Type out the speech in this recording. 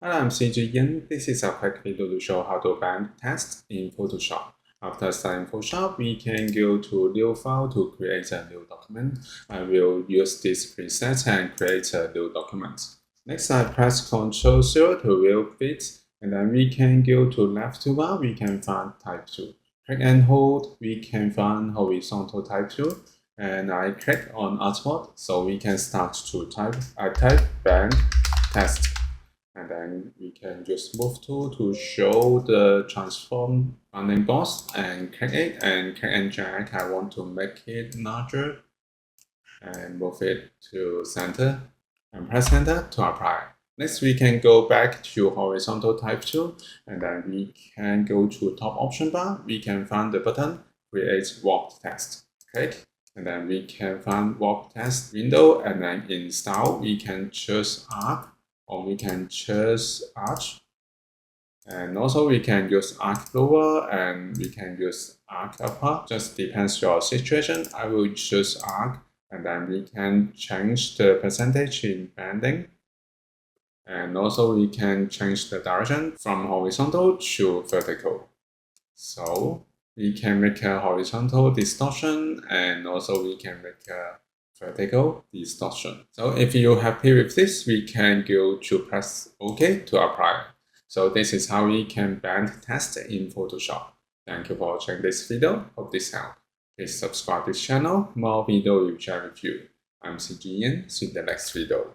Hello, I'm CJ. This is a quick video to show how to band text in Photoshop. After starting Photoshop, we can go to New File to create a new document. I will use this preset and create a new document. Next, I press Ctrl 0 to view fit, and then we can go to left toolbar. We can find Type Tool. Click and hold. We can find horizontal Type Tool, and I click on Artboard, so we can start to type. I type band text. And then we can just move to show the transform bounding box and click it and click and drag. I want to make it larger and move it to center and press enter to apply. Next, we can go back to horizontal type tool and then we can go to top option bar. We can find the button create warp text. Click and then we can find warp text window and then in style we can choose arc or we can choose arch, and also we can use arc lower and we can use arc upper, just depends your situation. I will choose arc and then we can change the percentage in banding, and also we can change the direction from horizontal to vertical. So we can make a horizontal distortion and also we can make a vertical distortion. So if you're happy with this, we can go to press OK to apply. So this is how we can band text in Photoshop. Thank you for watching this video. Hope this helped. Please subscribe this channel. More video will share with you. I'm CG Ian. See you in the next video.